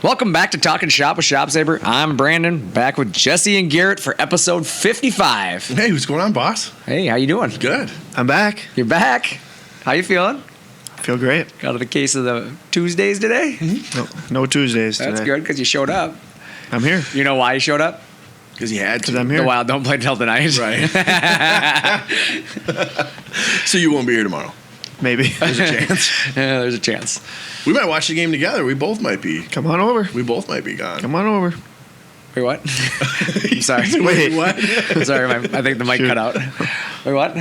Welcome back to Talkin' Shop with ShopSabre. I'm Brandon, back with Jesse and Garrett for episode 55. Hey, what's going on, boss? Hey, how you doing? Good. I'm back. You're back. How you feeling? I feel great. Got a case of the Tuesdays today? No Tuesdays today. That's good because you showed up. I'm here. You know why you showed up? Because you had Because to. I'm here. The Wild don't play till tonight. Right. So you won't be here tomorrow. Maybe. There's a chance. Yeah, there's a chance. We might watch the game together. We both might be. Come on over. We both might be gone. Come on over. Wait, what? I'm sorry. Wait. What? Sorry, I think the mic cut out. Wait, what?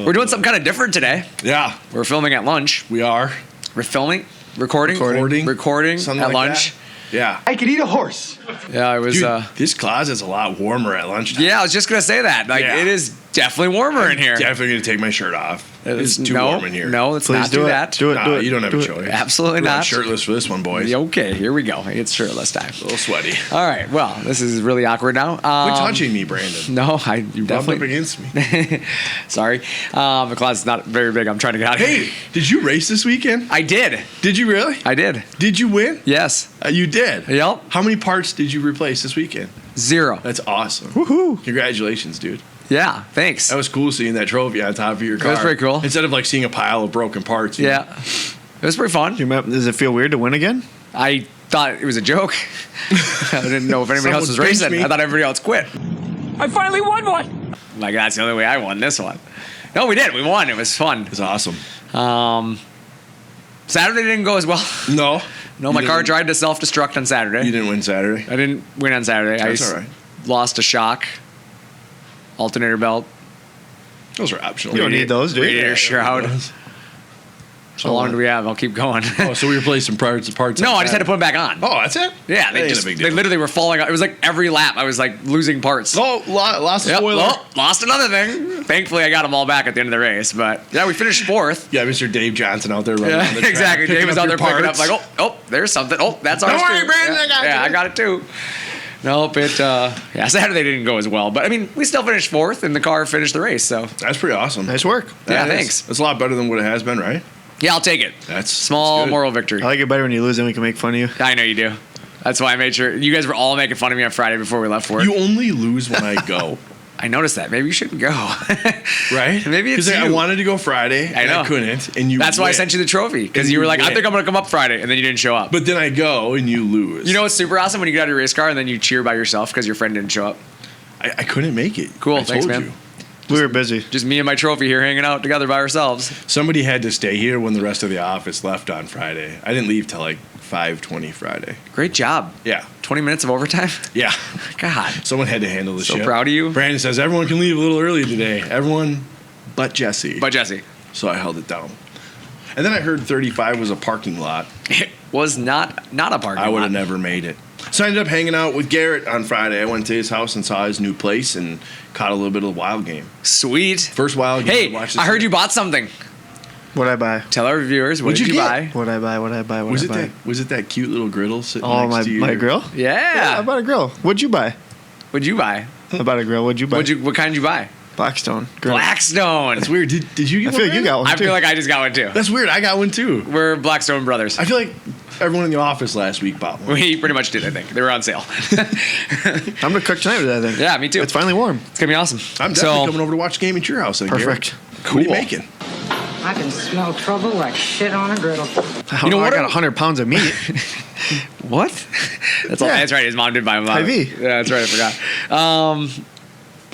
We're doing something kind of different today. Yeah, We're filming at lunch. we are. We're filming, recording Something at like lunch. that. Yeah. I could eat a horse. Yeah, it was. Dude, this closet's a lot warmer at lunchtime. Yeah, I was just gonna say that. Like, Yeah. it is definitely warmer in here. Definitely going to take my shirt off. It's too no, warm in here. No, let's Please not do it. that. Do it. Nah, Do it. you don't have do a it. choice. Absolutely We're not. shirtless for this one, boys. Okay, here we go. It's shirtless time. A little sweaty. All right. Well, this is really awkward now. Quit touching me, Brandon. No, You rubbed up definitely. against me. Sorry, the closet's not very big. I'm trying to get out of here. Hey, did you race this weekend? I did. Did you really? I did. Did you win? Yes. You did? Yep. How many parts did you replace this weekend? 0. That's awesome. Woohoo. Congratulations, dude. Yeah. Thanks. That was cool seeing that trophy on top of your car. was pretty cool. Instead of like seeing a pile of broken parts. you know? Yeah. It was pretty fun. Does it feel weird to win again? I thought it was a joke. I didn't know if anybody else was Someone pinched racing. me. I thought everybody else quit. I finally won one. Like, that's the only way I won this one. No, we did. We won. It was fun. It was awesome. Saturday didn't go as well. No. No, You my car didn't- tried to self-destruct on Saturday. You didn't win Saturday. I didn't win on Saturday. That's I all right. lost a shock, alternator belt, Those are optional. You don't need those, do you? radiator shroud. How long do we have? I'll keep going. Oh, so we replaced some parts. No, on I just had to put Saturday. them back on. Oh, that's it? Yeah, That ain't a big they deal. literally were falling out. It was like every lap I was like losing parts. Oh, lost a Yep. spoiler. Well, lost another thing. Thankfully, I got them all back at the end of the race. But yeah, we finished 4th. Yeah, Mr. Dave Johnson out there running on the Yeah, track, exactly. picking Dave was up out there your picking up parts. like, oh, there's something. Oh, that's ours Don't worry, too. Brandon, yeah. I got Yeah, you. I got it too. Nope, yeah, Saturday didn't go as well. But I mean, we still finished 4th, and the car finished the race. So That's pretty awesome. Nice work. Yeah, That is. thanks. That's a lot better than what it has been, right? yeah, I'll take it. That's Small good. moral victory. I like it better when you lose and we can make fun of you. I know you do. That's why I made sure you guys were all making fun of me on Friday before we left for work. You only lose when I go, I noticed that. Maybe you shouldn't go. right? Maybe it's Because I you. wanted to go Friday, and know. I couldn't, and you. That's why I win. sent you the trophy because And you were you like, I win. think I'm gonna come up Friday, and then you didn't show up. But then I go and you lose. You know what's super awesome when you get out of your race car and then you cheer by yourself because your friend didn't show up. I couldn't make it. Cool, I thanks, told man. you. We were busy. Just me and my trophy here hanging out together by ourselves. Somebody had to stay here when the rest of the office left on Friday. I didn't leave till like 5:20 Friday. Great job. Yeah, 20 minutes of overtime. yeah. God. Someone had to handle the So shit. proud of you. Brandon says everyone can leave a little early today. Everyone but Jesse. But Jesse, So I held it down. And then I heard 35 was a parking lot. it was not a parking I would lot. have never made it. So I ended up hanging out with Garrett on Friday. I went to his house and saw his new place and caught a little bit of the wild game. Sweet. First wild game. Hey, to watch this I heard year. you bought something. What'd I buy? Tell our viewers, what What'd did you you get? buy? What'd I buy? What'd I buy? Was What'd it I buy? that cute little griddle sitting Oh, next to you? my grill? Yeah. I bought a grill. What'd you buy? What'd you buy? I bought a grill. What'd you buy? What kind did you buy? Blackstone. Grill. Blackstone. That's weird. Did you get I feel one? like you Brandon? got one I too. feel like I just got one too. That's weird. I got one too. We're Blackstone brothers. I feel like everyone in the office last week bought one. We pretty much did, I think. They were on sale. I'm gonna cook tonight with that, I think. Yeah, me too. It's finally warm. It's going to be awesome. I'm definitely coming over to watch a game at your house. Then, Perfect. Garrett. What are you Cool. making? I can smell trouble like shit on a griddle. You know I what? got 100 pounds of meat. What? That's all. Yeah. That's right. His mom did buy him. Hy-Vee. Yeah, that's right. I forgot.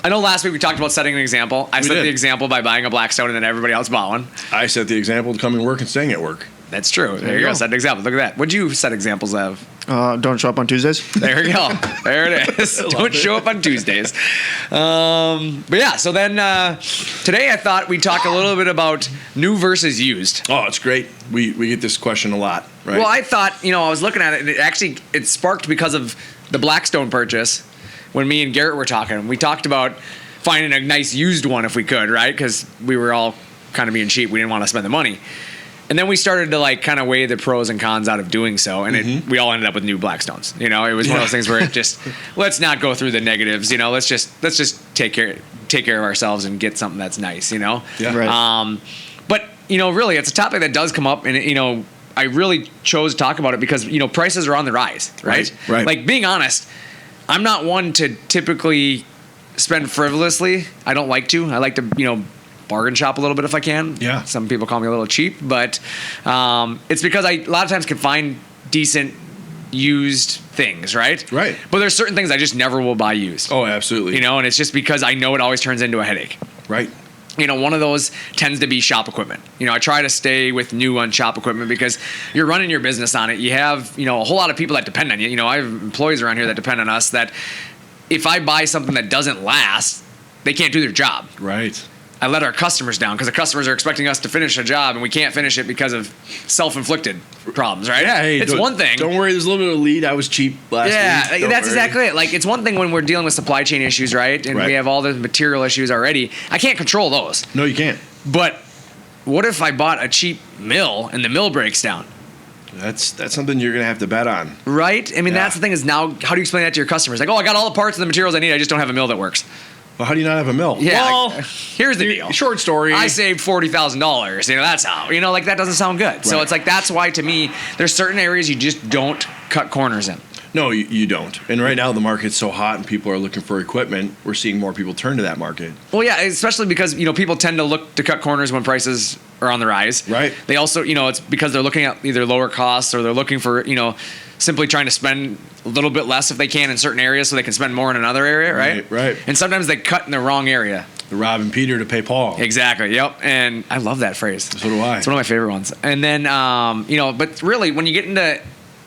I know last week we talked about setting an example. I set did. the example by buying a Blackstone, and then everybody else bought one. I set the example to coming to work and staying at work. That's true. There you you go. go. Set an example. Look at that. What'd you set examples of? Don't show up on Tuesdays. There you go. There it is. Don't show up on Tuesdays. But yeah, so then today I thought we'd talk a little bit about new versus used. Oh, it's great. We get this question a lot, right? Well, I thought, I was looking at it, and it sparked because of the Blackstone purchase. When me and Garrett were talking, we talked about finding a nice used one if we could, right? Because we were all kind of being cheap. We didn't want to spend the money. And then we started to kind of weigh the pros and cons out of doing so, and we all ended up with new Blackstones. It was one of those things where it just let's not go through the negatives. Let's just take care of ourselves and get something that's nice. Yeah. Right. But really, it's a topic that does come up, and I really chose to talk about it because, prices are on the rise, right? Right. Like, being honest, I'm not one to typically spend frivolously. I don't like to. I like to, bargain shop a little bit if I can. Yeah. Some people call me a little cheap, but it's because I a lot of times can find decent used things, right? Right. But there's certain things I just never will buy used. Oh, absolutely. And it's just because I know it always turns into a headache. Right. One of those tends to be shop equipment. I try to stay with new on shop equipment because you're running your business on it. You have, a whole lot of people that depend on you. I have employees around here that depend on us that if I buy something that doesn't last, they can't do their job. Right. I let our customers down because the customers are expecting us to finish a job and we can't finish it because of self-inflicted problems, right? Yeah, hey, it's one thing. Don't worry, there's a little bit of lead. I was cheap last week. Yeah, Don't that's worry. exactly it. Like, it's one thing when we're dealing with supply chain issues, right? And Right. we have all the material issues already. I can't control those. No, you can't. But what if I bought a cheap mill and the mill breaks down? That's something you're gonna have to bet on. Right? I mean, Yeah. that's the thing is now, how do you explain that to your customers? Like, I got all the parts and the materials I need. I just don't have a mill that works. Well, how do you not have a mill? Yeah. Well, here's the deal. short story. I saved $40,000. That's how. Like, that doesn't sound good. So Right. it's like, that's why, to me, there's certain areas you just don't cut corners in. No, you don't. And right now the market's so hot and people are looking for equipment. We're seeing more people turn to that market. Well, yeah, especially because, people tend to look to cut corners when prices are on the rise. Right. They also, it's because they're looking at either lower costs or they're looking for, simply trying to spend a little bit less if they can in certain areas so they can spend more in another area, right? Right. And sometimes they cut in the wrong area. The robbing Peter to pay Paul. Exactly. Yep. And I love that phrase. So do I. It's one of my favorite ones. And then, but really, when you get into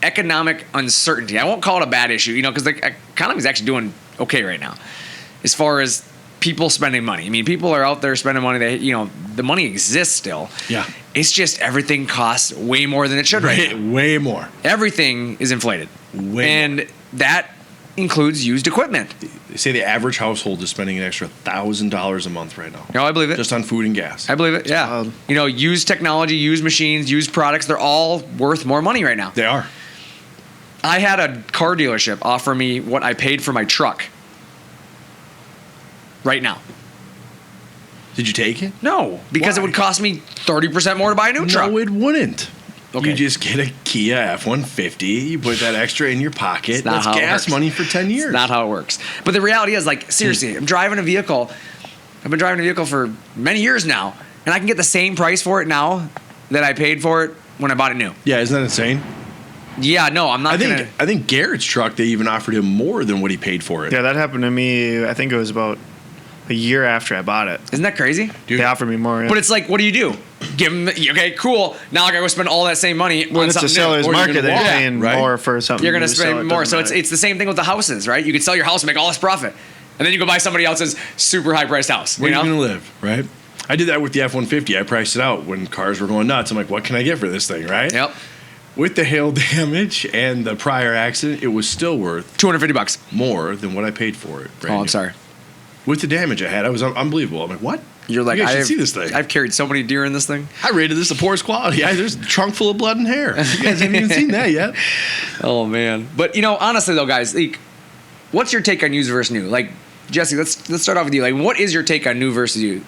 economic uncertainty, I won't call it a bad issue, because the economy is actually doing okay right now as far as people spending money. I mean, people are out there spending money. They, the money exists still. Yeah. It's just everything costs way more than it should right now. Way more. Everything is inflated. Way more. That includes used equipment. They say the average household is spending an extra $1,000 a month right now. No, I believe it. Just on food and gas. I believe it. Yeah. Used technology, used machines, used products, they're all worth more money right now. They are. I had a car dealership offer me what I paid for my truck right now. Did you take it? No, because Why? it would cost me 30% more to buy a new truck. No, it wouldn't. Okay. You just get a Kia F-150. You put that extra in your pocket. It's not That's how it gas works. money for 10 years. It's not how it works. But the reality is, like, seriously, I'm driving a vehicle. I've been driving a vehicle for many years now, and I can get the same price for it now that I paid for it when I bought it new. Yeah, isn't that insane? Yeah, no, I'm not gonna. I think Garrett's truck, they even offered him more than what he paid for it. Yeah, that happened to me. I think it was about a year after I bought it. Isn't that crazy? Dude. They offered me more. Yeah. But it's like, what do you do? Give them, okay, cool. Now I gotta go spend all that same money when on it's a something new. seller's Or you're market, gonna they're walk, paying right? more for something. You're gonna new, so spend it more. doesn't So matter. it's the same thing with the houses, right? You could sell your house and make all this profit, and then you go buy somebody else's super high priced house. Where you are know? you going to live, right? I did that with the F-150. I priced it out when cars were going nuts. I'm like, what can I get for this thing, right? Yep. With the hail damage and the prior accident, it was still worth $250. more than what I paid for it. brand Oh, I'm new. sorry. With the damage I had, I was unbelievable. I'm like, what? You're like, you guys should I've, see this thing. I've carried so many deer in this thing. I rated this the poorest quality. There's a trunk full of blood and hair. You guys haven't even seen that yet. Oh man. But honestly though, guys, like, what's your take on used versus new? Like, Jesse, let's start off with you. Like, what is your take on new versus used?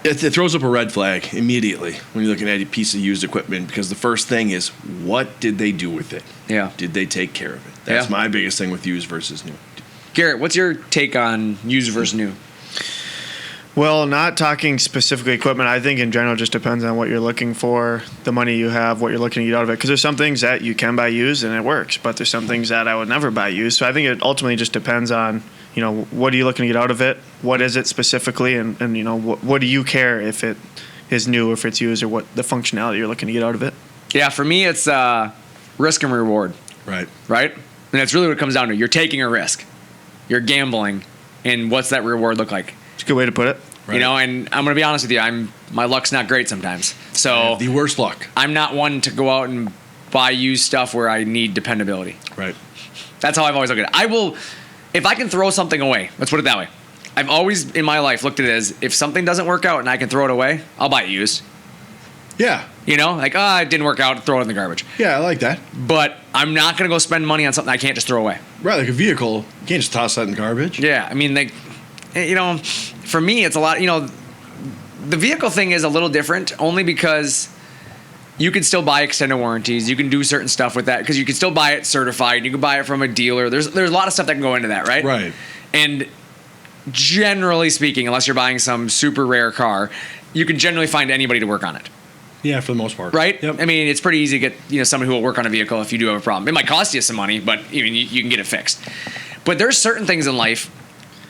It throws up a red flag immediately when you're looking at a piece of used equipment because the first thing is, what did they do with it? Yeah. Did they take care of it? That's Yeah. my biggest thing with used versus new. Garrett, what's your take on used versus new? Well, not talking specifically equipment. I think in general, it just depends on what you're looking for, the money you have, what you're looking to get out of it. Because there's some things that you can buy used and it works, but there's some things that I would never buy used. So I think it ultimately just depends on, what are you looking to get out of it? What is it specifically? And what do you care if it is new or if it's used or what the functionality you're looking to get out of it? Yeah, for me, it's risk and reward, Right. right? And that's really what it comes down to. You're taking a risk. You're gambling. And what's that reward look like? It's a good way to put it. Right. And I'm going to be honest with you. My luck's not great sometimes. So The worst luck. I'm not one to go out and buy used stuff where I need dependability. Right. That's how I've always looked at it. I will, if I can throw something away, let's put it that way. I've always in my life looked at it as if something doesn't work out and I can throw it away, I'll buy it used. Yeah. It didn't work out, throw it in the garbage. Yeah, I like that. But I'm not going to go spend money on something I can't just throw away. Right, like a vehicle. You can't just toss that in the garbage. Yeah, I mean, for me, it's a lot. The vehicle thing is a little different only because you can still buy extended warranties. You can do certain stuff with that because you can still buy it certified. You can buy it from a dealer. There's a lot of stuff that can go into that, right? Right. And generally speaking, unless you're buying some super rare car, you can generally find anybody to work on it. Yeah, for the most part. Right? Yep. I mean, it's pretty easy to get somebody who will work on a vehicle if you do have a problem. It might cost you some money, but you can get it fixed. But there's certain things in life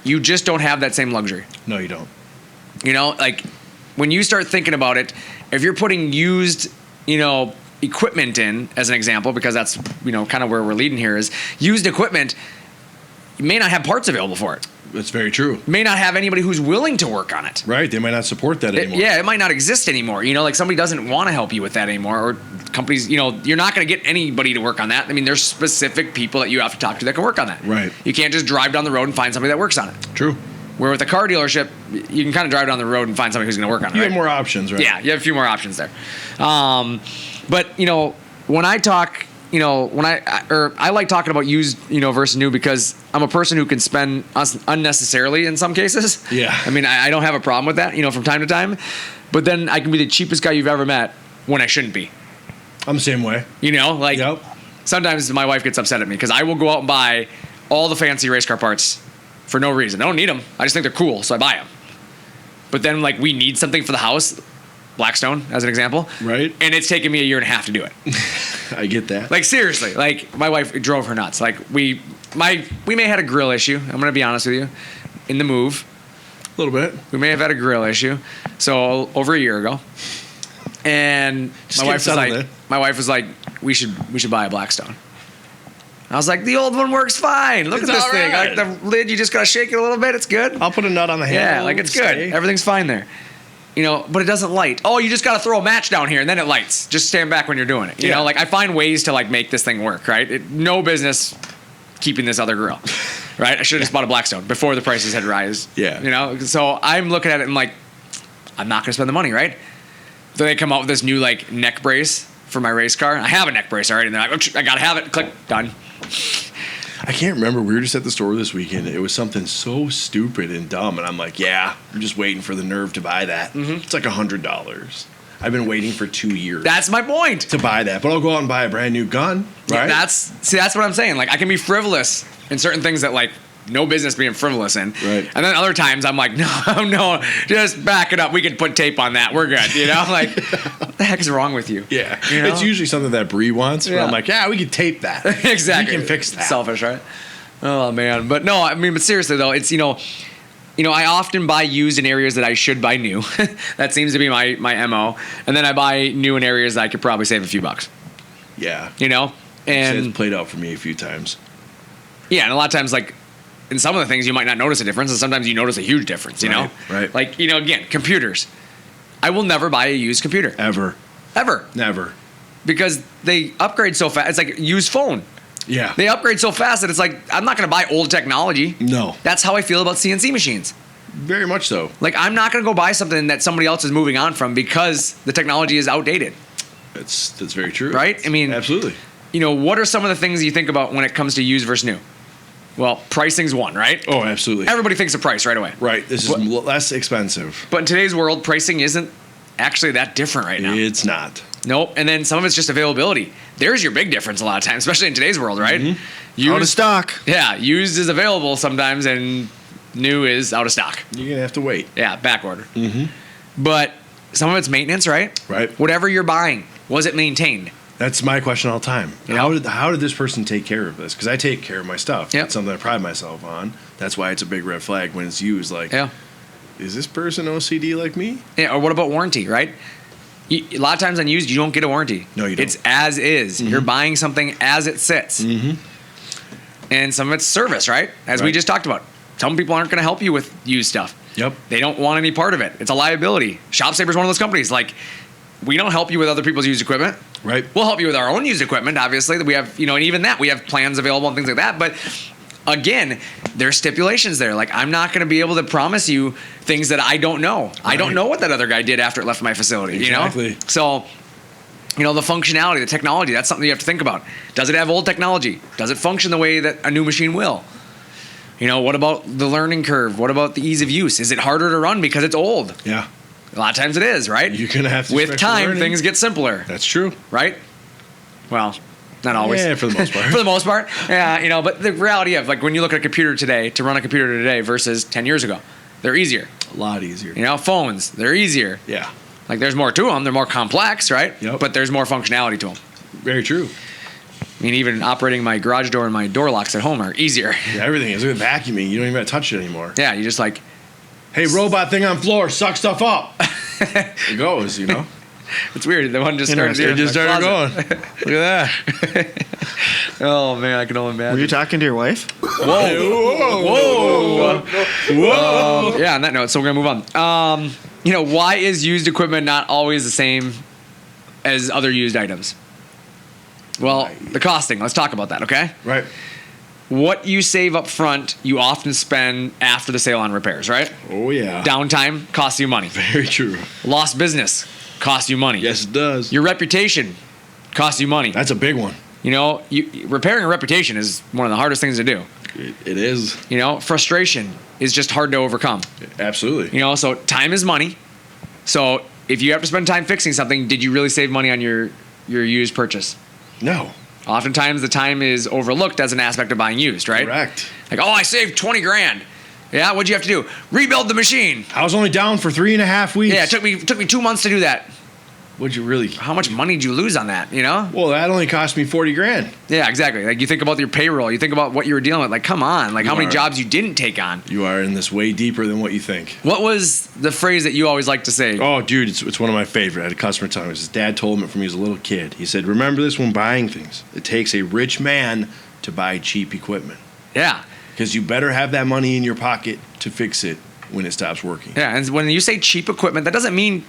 you just don't have that same luxury. No, you don't. Like when you start thinking about it, if you're putting used, equipment in as an example, because that's, kind of where we're leading here is used equipment, you may not have parts available for it. That's very true. May not have anybody who's willing to work on it. Right. They might not support that anymore. It might not exist anymore. Like somebody doesn't want to help you with that anymore, or companies, you're not going to get anybody to work on that. I mean, there's specific people that you have to talk to that can work on that. Right. You can't just drive down the road and find somebody that works on it. True. Where with a car dealership, you can kind of drive down the road and find somebody who's going to work on it. You right? have more options, right? Yeah, you have a few more options there. But when I talk, I like talking about used, versus new because I'm a person who can spend unnecessarily in some cases. Yeah. I mean, I don't have a problem with that, from time to time. But then I can be the cheapest guy you've ever met when I shouldn't be. I'm the same way. Yep. Sometimes my wife gets upset at me because I will go out and buy all the fancy race car parts for no reason. I don't need them. I just think they're cool, so I buy them. But then, we need something for the house, Blackstone, as an example. Right. And it's taken me a year and a half to do it. I get that. Seriously. My wife drove her nuts. We may have had a grill issue. I'm going to be honest with you. In the move. A little bit. We may have had a grill issue. So, over a year ago. And my wife was like, we should buy a Blackstone. I was like, the old one works fine. Look at this thing. Right. The lid, you just got to shake it a little bit. It's good. I'll put a nut on the handle. Yeah, it's good. Everything's fine there. But it doesn't light. Oh, you just got to throw a match down here and then it lights. Just stand back when you're doing it. I find ways to make this thing work, right? No business keeping this other grill, right? I should have just bought a Blackstone before the prices had rise. Yeah. So I'm looking at it and I'm not going to spend the money, right? So they come out with this new neck brace for my race car. I have a neck brace already. And they're like, I got to have it. Click, done. I can't remember. We were just at the store this weekend. It was something so stupid and dumb. And I'm like, yeah, I'm just waiting for the nerve to buy that. Mm-hmm. It's like $100. I've been waiting for 2 years. That's my point. To buy that. But I'll go out and buy a brand new gun, right? That's what I'm saying. I can be frivolous in certain things that no business being frivolous in. Right. And then other times I'm like, no, just back it up. We can put tape on that. We're good. What the heck is wrong with you? Yeah. It's usually something that Bree wants. But I'm like, yeah, we can tape that. Exactly. We can fix that. Selfish, right? Oh, man. But no, but seriously, though, it's, I often buy used in areas that I should buy new. That seems to be my MO. And then I buy new in areas that I could probably save a few bucks. Yeah. And it's played out for me a few times. Yeah, and a lot of times, in some of the things, you might not notice a difference, and sometimes you notice a huge difference, Right. Again, computers. I will never buy a used computer. Ever. Never. Because they upgrade so fast. It's like a used phone. Yeah. They upgrade so fast that it's I'm not going to buy old technology. No. That's how I feel about CNC machines. Very much so. I'm not going to go buy something that somebody else is moving on from because the technology is outdated. That's very true. Right? I mean, absolutely. What are some of the things you think about when it comes to used versus new? Well, pricing's one, right? Oh, absolutely. Everybody thinks of price right away. Right. This is less expensive. But in today's world, pricing isn't actually that different right now. It's not. Nope. And then some of it's just availability. There's your big difference a lot of times, especially in today's world, right? Mm-hmm. Out of stock. Yeah. Used is available sometimes and new is out of stock. You're going to have to wait. Yeah. Back order. Mm-hmm. But some of it's maintenance, right? Right. Whatever you're buying, was it maintained? That's my question all the time. Yep. How did this person take care of this? Because I take care of my stuff. Yep. It's something I pride myself on. That's why it's a big red flag when it's used. Is this person OCD like me? Yeah. Or what about warranty, right? A lot of times on used, you don't get a warranty. No, you don't. It's as is. Mm-hmm. You're buying something as it sits. Mm-hmm. And some of it's service, right? As we just talked about. Some people aren't going to help you with used stuff. Yep. They don't want any part of it. It's a liability. ShopSabre is one of those companies. We don't help you with other people's used equipment. Right. We'll help you with our own used equipment, obviously. That we have, and even that, we have plans available and things like that. But again, there's stipulations there. I'm not going to be able to promise you things that I don't know. Right. I don't know what that other guy did after it left my facility. Exactly. So, the functionality, the technology, that's something you have to think about. Does it have old technology? Does it function the way that a new machine will? What about the learning curve? What about the ease of use? Is it harder to run because it's old? Yeah. A lot of times it is, right? You're gonna have to with special time, learning. things get simpler, That's true. right? Well, not always. Yeah, for the most part. For the most part, yeah, but the reality of like when you look at a computer today, to run a computer today versus 10 years ago, they're easier. A lot easier. Phones, they're easier. Yeah. Like there's more to them, they're more complex, right? Yep. But there's more functionality to them. Very true. I mean, even operating my garage door and my door locks at home are easier. Yeah, everything is. Look at vacuuming. You don't even have to touch it anymore. Yeah, you just like, Hey, robot thing on floor, suck stuff up. It goes, it's weird. The one just started, It just started going. Look at that. Oh man, I can only imagine. Were you talking to your wife? Whoa. Yeah, on that note, so we're gonna move on. Why is used equipment not always the same as other used items? Well, the costing. Let's talk about that, okay? Right. What you save up front, you often spend after the sale on repairs, right? Oh, yeah. Downtime costs you money. Very true. Lost business costs you money. Yes, it does. Your reputation costs you money. That's a big one. Repairing a reputation is one of the hardest things to do. It is. Frustration is just hard to overcome. Absolutely. So time is money. So if you have to spend time fixing something, did you really save money on your used purchase? No. Oftentimes the time is overlooked as an aspect of buying used, right? Correct. Like, I saved 20 grand. Yeah, what'd you have to do? Rebuild the machine. I was only down for 3.5 weeks. Yeah, it took me 2 months to do that. What'd you really? How much money did you lose on that, Well, that only cost me 40 grand. Yeah, exactly. Like you think about your payroll, you think about what you were dealing with. Like, come on, like how many are. jobs you didn't take on. You are in this way deeper than what you think. What was the phrase that you always like to say? Oh, dude, it's one of my favorite. I had a customer tell me. His dad told him it from he was a little kid. He said, remember this when buying things. It takes a rich man to buy cheap equipment. Yeah. Because you better have that money in your pocket to fix it when it stops working. Yeah, and when you say cheap equipment, that doesn't mean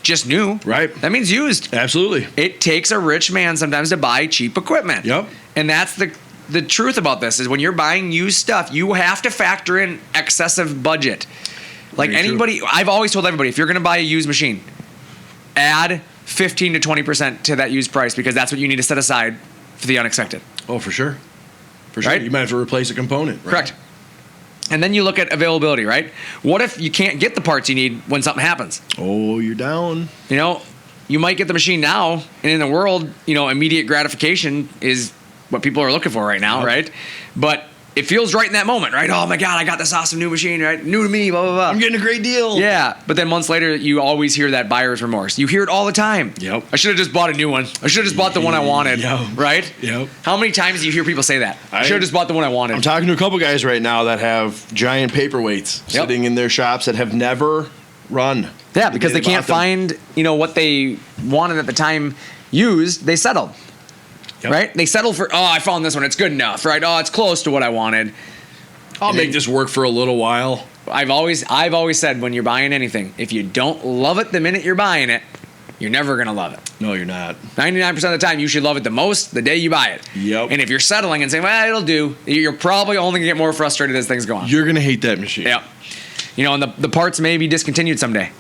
just new. Right. That means used. Absolutely. It takes a rich man sometimes to buy cheap equipment. Yep. And that's the truth about this is when you're buying used stuff, you have to factor in excessive budget. Like Very anybody, true. I've always told everybody, if you're going to buy a used machine, add 15 to 20% to that used price because that's what you need to set aside for the unexpected. Oh, for sure. For sure. Right? You might have to replace a component. Right? Correct. And then you look at availability, right? What if you can't get the parts you need when something happens? Oh, you're down. You might get the machine now, and in the world, immediate gratification is what people are looking for right now, Yep. right? But it feels right in that moment, right? Oh my God, I got this awesome new machine, right? New to me, blah, blah, blah. I'm getting a great deal. Yeah, but then months later, you always hear that buyer's remorse. You hear it all the time. Yep. I should have just bought a new one. I should have just bought the one I wanted, Yep. right? Yep. How many times do you hear people say that? I should have just bought the one I wanted. I'm talking to a couple guys right now that have giant paperweights Yep. sitting in their shops that have never run. Yeah, because they can't bought them. find, what they wanted at the time used, they settled. Yep. Right? They settled for, I found this one, it's good enough, right? Oh, it's close to what I wanted. I'll make this work for a little while. I've always said when you're buying anything, if you don't love it the minute you're buying it, you're never going to love it. No, you're not. 99% of the time, you should love it the most the day you buy it. Yep. And if you're settling and saying, well, it'll do, you're probably only going to get more frustrated as things go on. You're going to hate that machine. Yeah. And the parts may be discontinued someday.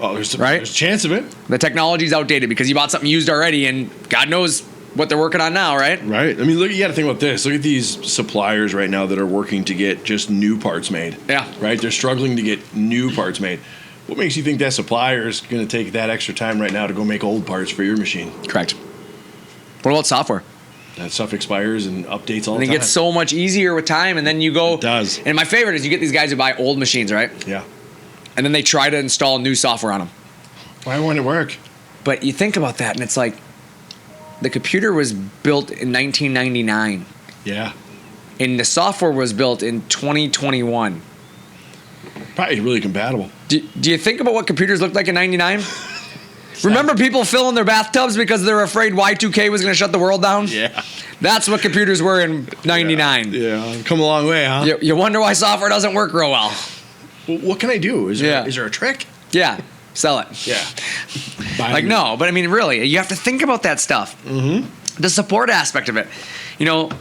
Oh, there's Right? a chance of it. The technology's outdated because you bought something used already and God knows what they're working on now, right? Right. I mean, you got to think about this. Look at these suppliers right now that are working to get just new parts made. Yeah. Right? They're struggling to get new parts made. What makes you think that supplier is going to take that extra time right now to go make old parts for your machine? Correct. What about software? That stuff expires and updates all And the it time. gets so much easier with time, and then you go. It does. And my favorite is you get these guys who buy old machines, right? Yeah. And then they try to install new software on them. Why won't it work? But you think about that, and it's like the computer was built in 1999, Yeah. and the software was built in 2021. Probably really compatible. Do you think about what computers looked like in 99? Remember people filling their bathtubs because they're afraid Y2K was going to shut the world down? Yeah. That's what computers were in 99. Yeah. Come a long way, huh? You wonder why software doesn't work real well. Well, what can I do? Is Yeah. there a trick? Yeah, sell it. Yeah. Like, no, but I mean, really, you have to think about that stuff. Mm-hmm. The support aspect of it.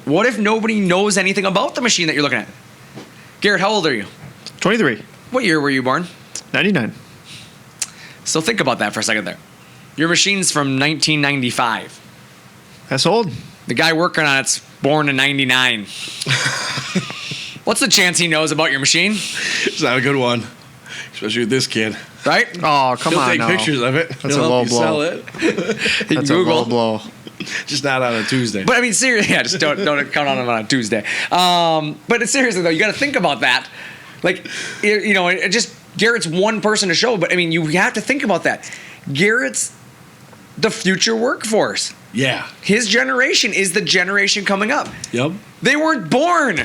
What if nobody knows anything about the machine that you're looking at? Garrett, how old are you? 23. What year were you born? 99. So think about that for a second there. Your machine's from 1995. That's old. The guy working on it's born in 99. What's the chance he knows about your machine? It's not a good one, especially with this kid. right? Oh, come He'll on take now. pictures of it. That's He'll a help low you blow. sell it. That's a low blow. Just not on a Tuesday. But I mean, seriously, yeah, just don't count on him on a Tuesday. But seriously though, you got to think about that. Like, you know, it just Garrett's one person to show, but I mean, you have to think about that. Garrett's the future workforce. Yeah. His generation is the generation coming up. Yep. They weren't born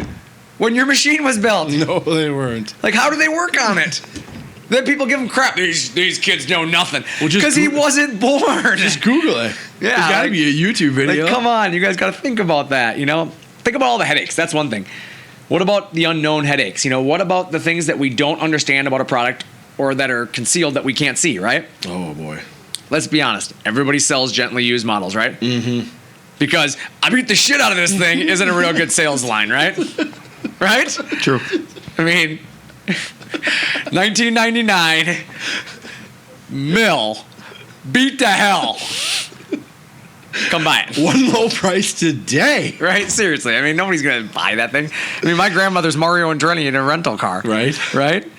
when your machine was built. No, they weren't. Like, how do they work on it? Then people give him crap. These kids know nothing. Well, just because he wasn't born. Just Google it. Yeah, There's got to like- be a YouTube video. Like, come on, you guys got to think about that, you know? Think about all the headaches. That's one thing. What about the unknown headaches? You know, what about the things that we don't understand about a product or that are concealed that we can't see, right? Oh, boy. Let's be honest. Everybody sells gently used models, right? Mm-hmm. Because I beat the shit out of this thing isn't a real good sales line, right? Right? True. I mean, 1999, mill, beat to hell. Come buy it. One low price today. Right? Seriously. I mean, nobody's going to buy that thing. I mean, my grandmother's Mario Andretti in a rental car. Right. Right?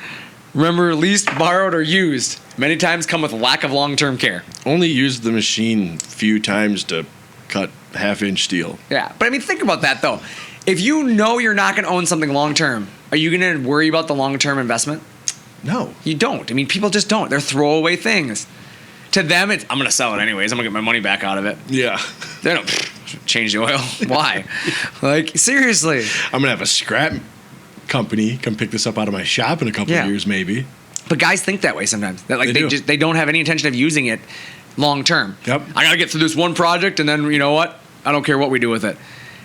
Remember, leased, borrowed, or used. Many times come with lack of long-term care. Only used the machine a few times to cut half-inch steel. Yeah. But I mean, think about that, though. If you know you're not going to own something long-term, are you going to worry about the long-term investment? No. You don't. I mean, people just don't. They're throwaway things. To them, it's, I'm going to sell it anyways. I'm going to get my money back out of it. Yeah. They don't change the oil. Why? Like, seriously. I'm going to have a scrap company come pick this up out of my shop in a couple of years, maybe. But guys think that way sometimes. That like They do. they don't have any intention of using it long term. Yep. I got to get through this one project, and then you know what? I don't care what we do with it.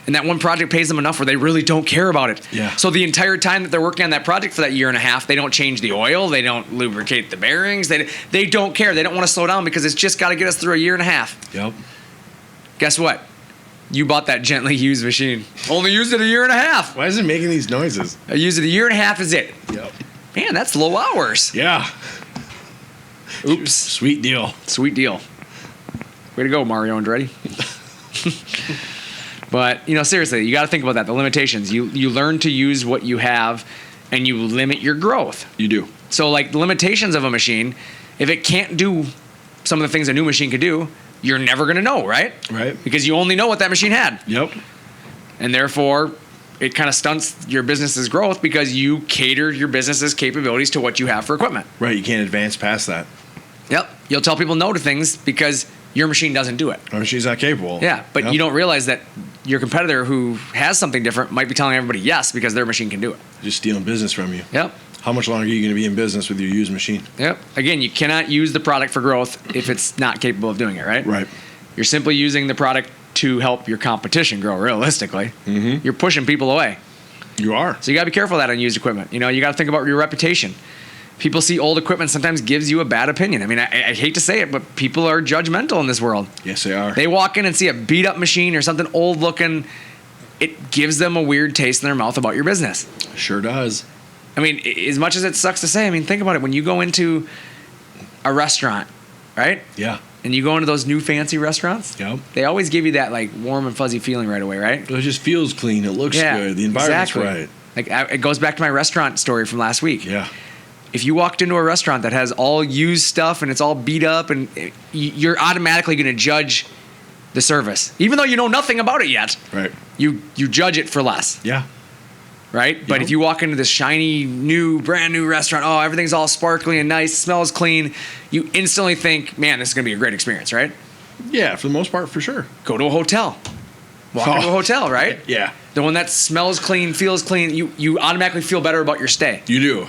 And that one project pays them enough where they really don't care about it. Yeah. So the entire time that they're working on that project for that year and a half, they don't change the oil, they don't lubricate the bearings, they don't care. They don't want to slow down because it's just got to get us through a year and a half. Yep. Guess what? You bought that gently used machine. Only used it a year and a half. Why is it making these noises? I used it a year and a half is it. Yep. Man, that's low hours. Yeah. Oops. Sweet deal. Sweet deal. Way to go, Mario Andretti. But, you know, seriously, you got to think about that. The limitations. You learn to use what you have, and you limit your growth. You do. So, like, the limitations of a machine, if it can't do some of the things a new machine could do, you're never going to know, right? Right. Because you only know what that machine had. Yep. And therefore, it kind of stunts your business's growth because you cater your business's capabilities to what you have for equipment. Right. You can't advance past that. Yep. You'll tell people no to things because your machine doesn't do it. Our machine's not capable. Yeah, but Yep. you don't realize that your competitor who has something different might be telling everybody yes because their machine can do it. Just stealing business from you. Yep. How much longer are you going to be in business with your used machine? Yep. Again, you cannot use the product for growth if it's not capable of doing it, right? Right. You're simply using the product to help your competition grow, realistically. Mm-hmm. You're pushing people away. You are. So you got to be careful of that on used equipment. You know, you got to think about your reputation. People see old equipment sometimes gives you a bad opinion. I mean, I hate to say it, but people are judgmental in this world. Yes, they are. They walk in and see a beat up machine or something old looking. It gives them a weird taste in their mouth about your business. Sure does. I mean, as much as it sucks to say, I mean, think about it. When you go into a restaurant, right? Yeah. And you go into those new fancy restaurants, Yep. they always give you that like warm and fuzzy feeling right away, right? It just feels clean. It looks good. The environment's right. Like it goes back to my restaurant story from last week. Yeah. If you walked into a restaurant that has all used stuff and it's all beat up, and you're automatically going to judge the service, even though you know nothing about it yet. Right. You judge it for less. Yeah. Right? But Yep. if you walk into this shiny, brand new restaurant, oh, everything's all sparkly and nice, smells clean, you instantly think, man, this is going to be a great experience, right? Yeah, for the most part, for sure. Go to a hotel. Walk into a hotel, right? Yeah. The one that smells clean, feels clean, you automatically feel better about your stay. You do.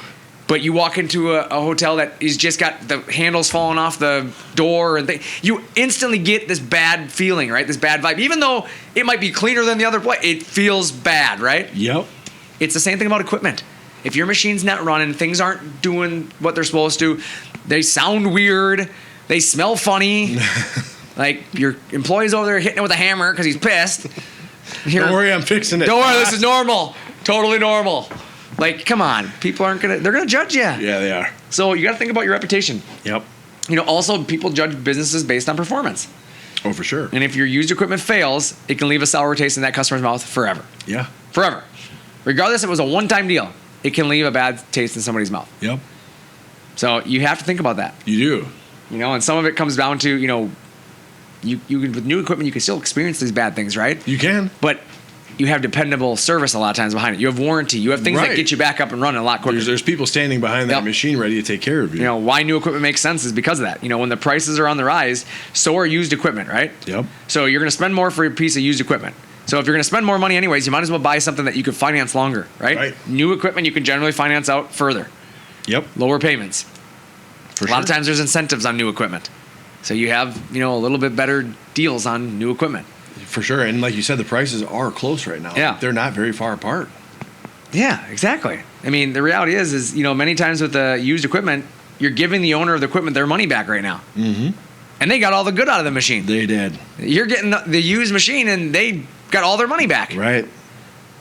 But you walk into a hotel that is just got the handles falling off the door, and you instantly get this bad feeling, right? This bad vibe. Even though it might be cleaner than the other place, it feels bad, right? Yep. It's the same thing about equipment. If your machine's not running, things aren't doing what they're supposed to, they sound weird, they smell funny. Like your employee's over there hitting it with a hammer because he's pissed. Don't worry, I'm fixing it. Don't worry, this is normal. Totally normal. Like, come on. People they're going to judge you. Yeah, they are. So you got to think about your reputation. Yep. You know, also people judge businesses based on performance. Oh, for sure. And if your used equipment fails, it can leave a sour taste in that customer's mouth forever. Yeah. Forever. Regardless if it was a one-time deal, it can leave a bad taste in somebody's mouth. Yep. So you have to think about that. You do. You know, and some of it comes down to, you know, you with new equipment, you can still experience these bad things, right? You can. But you have dependable service a lot of times behind it. You have warranty. You have things that Right. get you back up and running a lot quicker. There's people standing behind that Yep. machine ready to take care of you. You know, why new equipment makes sense is because of that. You know, when the prices are on the rise, so are used equipment, right? Yep. So you're going to spend more for a piece of used equipment. So if you're going to spend more money anyways, you might as well buy something that you can finance longer, right? Right. New equipment you can generally finance out further. Yep. Lower payments. For A lot of times there's incentives on new equipment. So you have, you know, a little bit better deals on new equipment. For sure. And like you said, the prices are close right now. Yeah. They're not very far apart. Yeah, exactly. I mean, the reality is, you know, many times with the used equipment, you're giving the owner of the equipment their money back right now. Mm-hmm. And they got all the good out of the machine. They did. You're getting the used machine and they got all their money back. Right.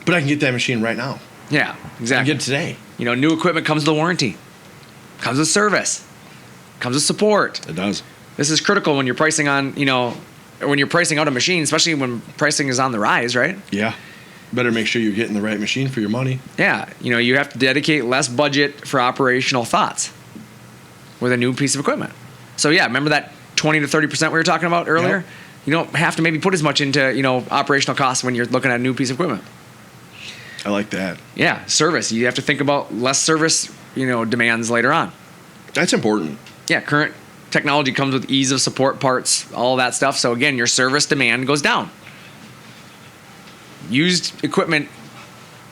But I can get that machine right now. Yeah, I can exactly. get it today. You know, new equipment comes with a warranty, comes with service, comes with support. It does. This is critical when you're pricing on, you know, or when you're pricing out a machine, especially when pricing is on the rise, right? Yeah. Better make sure you're getting the right machine for your money. Yeah, you know, you have to dedicate less budget for operational thoughts with a new piece of equipment. So yeah, remember that 20 to 30% we were talking about earlier? Yep. You don't have to maybe put as much into, you know, operational costs when you're looking at a new piece of equipment. I like that. Yeah, service. You have to think about less service, you know, demands later on. That's important. Yeah, current technology comes with ease of support parts, all that stuff. So again, your service demand goes down. Used equipment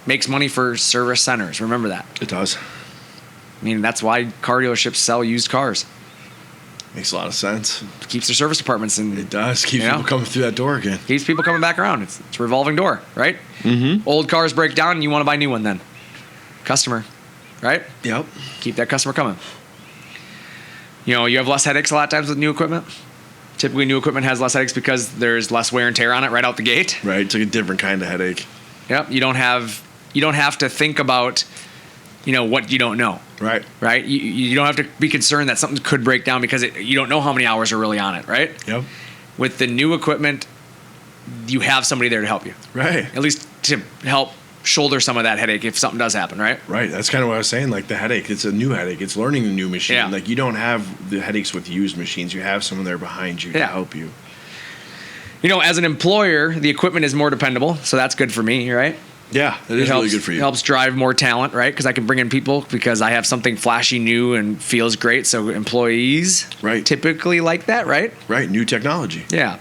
makes money for service centers. Remember that. It does. I mean, that's why car dealerships sell used cars. Makes a lot of sense. It keeps their service departments and It does. Keeps You know? people coming through that door again. keeps people coming back around. It's a revolving door, right? Mm-hmm. Old cars break down and you want to buy a new one then. Customer, right? Yep. Keep that customer coming. You know, you have less headaches a lot of times with new equipment. Typically, new equipment has less headaches because there's less wear and tear on it right out the gate. Right. It's like a different kind of headache. Yep. You don't have to think about, you know, what you don't know, Right. right? You don't have to be concerned that something could break down because you don't know how many hours are really on it, right? Yep. With the new equipment, you have somebody there to help you, Right. at least to help shoulder some of that headache if something does happen, right? Right. That's kind of what I was saying. Like the headache, it's a new headache. It's learning a new machine. Yeah. Like you don't have the headaches with used machines. You have someone there behind you to Yeah. help you. You know, as an employer, the equipment is more dependable, so that's good for me, right? Yeah, it is really good for you. It helps drive more talent, right? Because I can bring in people because I have something flashy, new, and feels great. So employees Right. typically like that, right? Right. New technology. Yeah.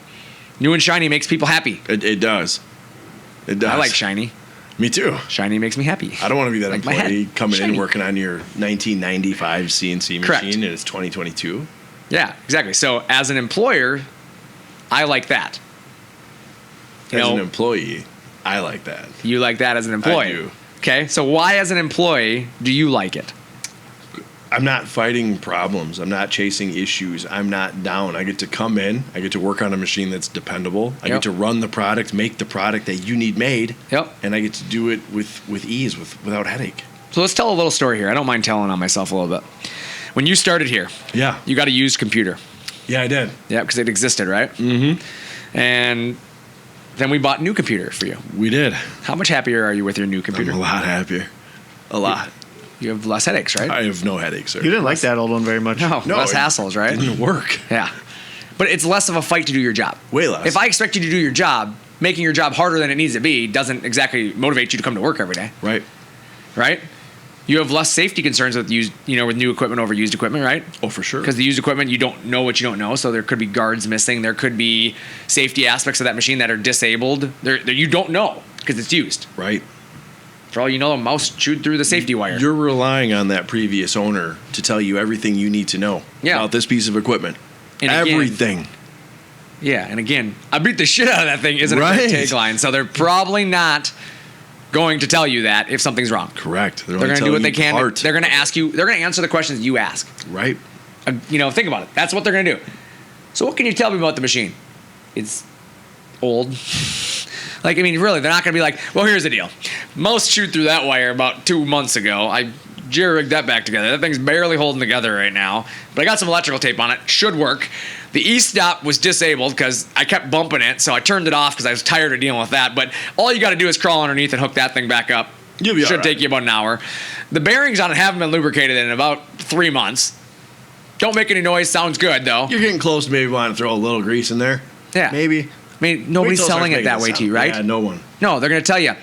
New and shiny makes people happy. It does. It does. I like shiny. Me too. Shiny makes me happy. I don't want to be that Like my employee head. coming in Shiny. working on your 1995 CNC machine Correct. and it's 2022. Yeah, exactly. So as an employer, I like that. You As know, an employee, I like that. you like that as an employee. I do. Okay, so why as an employee do you like it? I'm not fighting problems. I'm not chasing issues. I'm not down. I get to come in. I get to work on a machine that's dependable. I Yep. get to run the product, make the product that you need made. Yep. And I get to do it with ease, without headache. So let's tell a little story here. I don't mind telling on myself a little bit. When you started here, Yeah. you got a used computer. Yeah, I did. Yeah, because it existed, right? Mm-hmm. And then we bought a new computer for you. We did. How much happier are you with your new I'm computer? a lot happier. A lot. You have less headaches, right? I have no headaches, sir. You didn't like that old one very much. No, No, less it hassles, right? Didn't work. Yeah. But it's less of a fight to do your job. Way less. If I expect you to do your job, making your job harder than it needs to be doesn't exactly motivate you to come to work every day, Right. right? You have less safety concerns with with new equipment over used equipment, right? Oh, for sure. Because the used equipment, you don't know what you don't know. So there could be guards missing. There could be safety aspects of that machine that are disabled. You don't know because it's used. Right. For all you know, a mouse chewed through the safety wire. You're relying on that previous owner to tell you everything you need to know Yeah. about this piece of equipment. And again- Everything. Yeah, and again, I beat the shit out of that thing isn't a Right. great tagline. So they're probably not going to tell you that if something's wrong. Correct. They're going to do what they can. Part. They're going to ask you. They're going to answer the questions you ask. Right. Think about it. That's what they're going to do. So what can you tell me about the machine? It's old. Really, they're not going to be like, well, here's the deal. Mouse chewed through that wire about 2 months ago. I jerry-rigged that back together. That thing's barely holding together right now. But I got some electrical tape on it. Should work. The e-stop was disabled because I kept bumping it, so I turned it off because I was tired of dealing with that. But all you got to do is crawl underneath and hook that thing back up. You'll be all Should right. take you about an hour. The bearings on it haven't been lubricated in about 3 months. Don't make any noise. Sounds good, though. You're getting close to maybe wanting to throw a little grease in there. Yeah. Maybe. I mean, nobody's Wait till it selling starts it that making way a to you, sound. right? Yeah, no one. No, they're going to tell you. I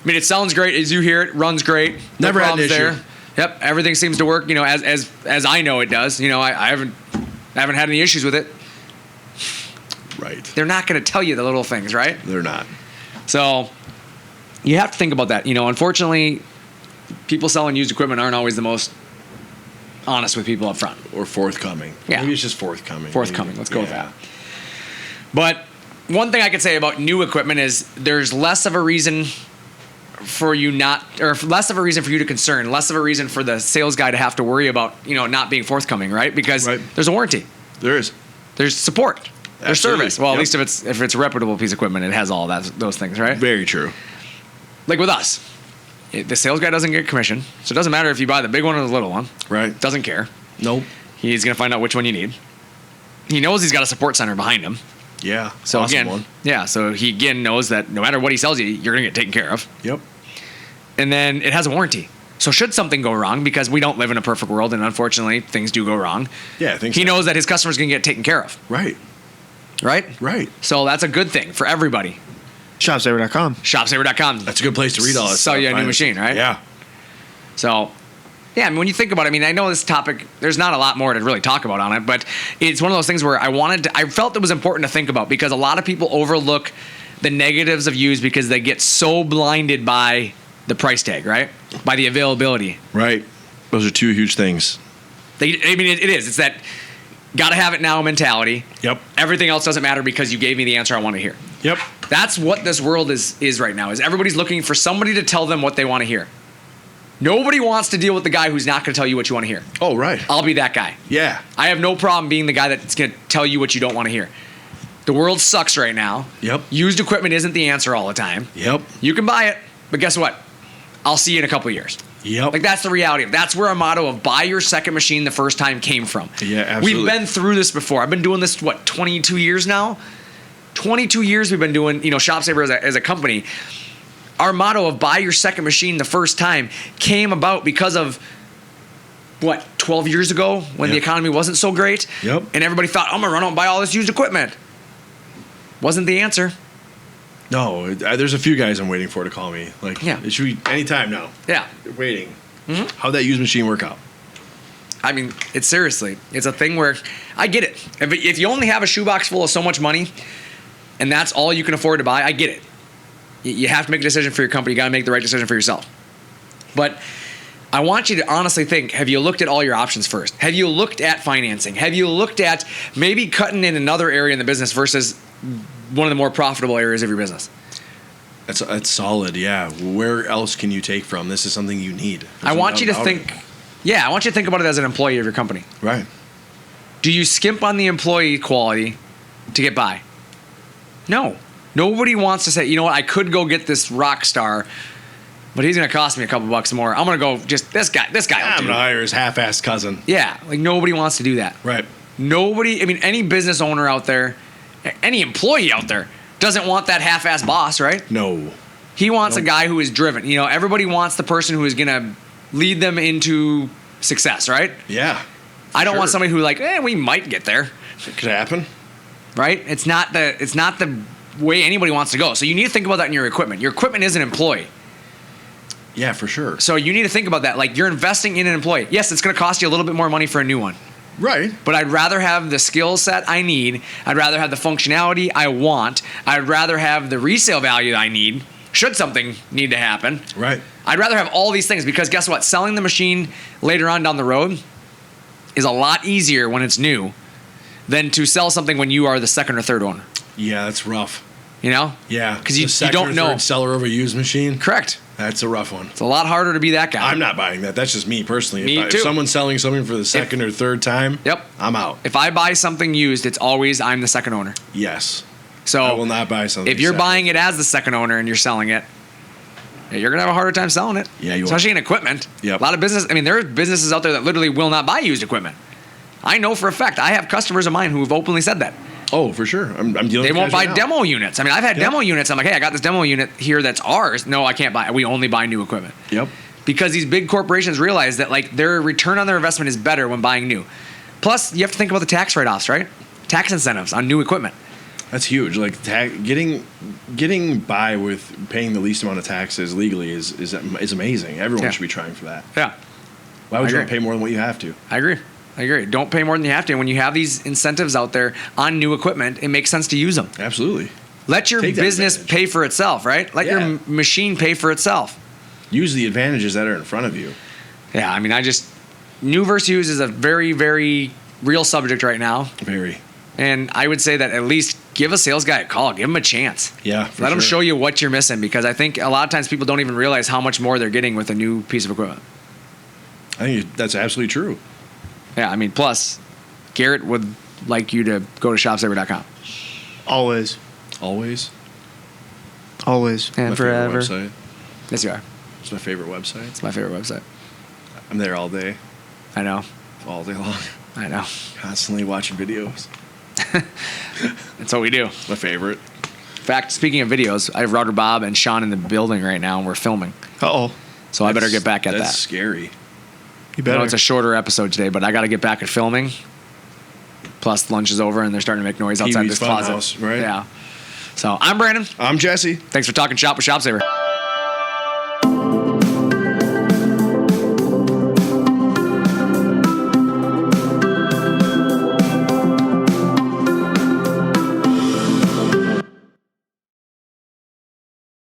mean, it sounds great as you hear it. Runs great. Never had an problems issue. there. Yep, everything seems to work. As I know it does. I haven't had any issues with it. Right. They're not going to tell you the little things, right? They're not. So you have to think about that. Unfortunately, people selling used equipment aren't always the most honest with people up front. Or forthcoming. Yeah. Maybe it's just forthcoming. Forthcoming. Let's go with Yeah. that. But one thing I could say about new equipment is there's less of a reason for you less of a reason for you to concern, less of a reason for the sales guy to have to worry about, not being forthcoming, right? Because there's a warranty. There is. There's support. There's Absolutely. service. Well, Yep. at least if it's a reputable piece of equipment, it has all those things, right? Very true. Like with us. The sales guy doesn't get commission, so it doesn't matter if you buy the big one or the little one. Right. Doesn't care. Nope. He's going to find out which one you need. He knows he's got a support center behind him. Yeah. So awesome again, one. yeah. So he again knows that no matter what he sells you, you're going to get taken care of. Yep. And then it has a warranty. So should something go wrong, because we don't live in a perfect world, and unfortunately things do go wrong. Yeah, I think He so. knows that his customer's going to get taken care of, Right. right? Right. So that's a good thing for everybody. ShopSabre.com. ShopSabre.com. That's a good place to read all that Sell stuff. you a new Find- machine, right? Yeah. So, yeah, I mean, when you think about it, I mean, I know this topic, there's not a lot more to really talk about on it, but it's one of those things where I felt it was important to think about, because a lot of people overlook the negatives of used because they get so blinded by the price tag, right? By the availability. Right. Those are two huge things. It is. It's that gotta have it now mentality. Yep. Everything else doesn't matter because you gave me the answer I want to hear. Yep. That's what this world is right now. Is everybody's looking for somebody to tell them what they want to hear. Nobody wants to deal with the guy who's not going to tell you what you want to hear. Oh, right. I'll be that guy. Yeah. I have no problem being the guy that's going to tell you what you don't want to hear. The world sucks right now. Yep. Used equipment isn't the answer all the time. Yep. You can buy it, but guess what? I'll see you in a couple of years. Yep. Like, that's the reality. That's where our motto of buy your second machine the first time came from. Yeah, absolutely. We've been through this before. I've been doing this, 22 years now? 22 years we've been doing, ShopSabre as a company. Our motto of buy your second machine the first time came about because of, 12 years ago when the Yep. economy wasn't so great? Yep. And everybody thought, I'm going to run out and buy all this used equipment. Wasn't the answer. No, there's a few guys I'm waiting for to call me. Like, Yeah. it should be anytime now. Yeah. Waiting. How'd that used machine work out? I mean, it's a thing where I get it. If you only have a shoebox full of so much money and that's all you can afford to buy, I get it. You have to make a decision for your company. You got to make the right decision for yourself. But I want you to honestly think, have you looked at all your options first? Have you looked at financing? Have you looked at maybe cutting in another area in the business versus one of the more profitable areas of your business? That's solid, yeah. Where else can you take from? This is something you need. I want you to There's no doubt think, I want you to think about it as an employee of your company. Right. Do you skimp on the employee quality to get by? No. Nobody wants to say, you know what, I could go get this rock star, but he's going to cost me a couple bucks more. I'm going to go just this guy. I'm will going do to it. hire his half-assed cousin. Yeah, like nobody wants to do that. Right. Nobody, any business owner out there, any employee out there doesn't want that half-ass boss, right? No. He wants a guy who is driven. Everybody wants the person who is going to lead them into success, right? Yeah. I don't want Sure. somebody who we might get there. It could happen. Right? It's not the way anybody wants to go. So you need to think about that in your equipment. Your equipment is an employee. Yeah, for sure. So you need to think about that. Like, you're investing in an employee. Yes, it's going to cost you a little bit more money for a new one. Right. But I'd rather have the skill set I need. I'd rather have the functionality I want. I'd rather have the resale value I need, should something need to happen. Right. I'd rather have all these things, because guess what? Selling the machine later on down the road is a lot easier when it's new than to sell something when you are the second or third owner. Yeah, that's rough. Yeah. Because you don't know. Seller of a used machine. Correct. That's a rough one. It's a lot harder to be that guy. I'm not buying that. That's just me personally. Me If too. someone's selling something for the second or third time, Yep. I'm out. If I buy something used, it's always I'm the second owner. Yes. So I will not buy something. if you're second. buying it as the second owner and you're selling it, you're going to have a harder time selling it. Yeah, you will. Especially in equipment. Yep. A lot of business. There are businesses out there that literally will not buy used equipment. I know for a fact. I have customers of mine who have openly said that. Oh, for sure. I'm dealing. They with won't guys buy right now. demo units. I mean, I've had Yeah. demo units. I'm like, hey, I got this demo unit here that's ours. No, I can't buy it. We only buy new equipment. Yep. Because these big corporations realize that like their return on their investment is better when buying new. Plus, you have to think about the tax write-offs, right? Tax incentives on new equipment. That's huge. Like getting by with paying the least amount of taxes legally is amazing. Everyone Yeah. should be trying for that. Yeah, Why would I you want agree. to pay more than what you have to? I agree. Don't pay more than you have to. And when you have these incentives out there on new equipment, it makes sense to use them. Absolutely. Let your Take that business advantage. pay for itself, right? Let your Yeah. machine pay for itself. Use the advantages that are in front of you. Yeah, I mean, new versus used is a very, very real subject right now. Very. And I would say that at least give a sales guy a call. Give him a chance. Yeah. For Let him sure. show you what you're missing, because I think a lot of times people don't even realize how much more they're getting with a new piece of equipment. I think that's absolutely true. Yeah, I mean, plus, Garrett would like you to go to ShopSabre.com. Always. Always. Always. And My forever. favorite website. Yes, you are. It's my favorite website. It's my favorite website. I'm there all day, I know. all day long, I know. constantly watching videos. That's what we do. It's my favorite. In fact, speaking of videos, I have Router Bob and Sean in the building right now, and we're filming. Uh-oh. So I better get back at That's that. scary. You I better. know it's a shorter episode today, but I got to get back at filming. Plus, lunch is over, and they're starting to make noise outside Pee-wee's this closet. Funhouse, right? Yeah. So I'm Brandon. I'm Jesse. Thanks for talking shop with ShopSabre.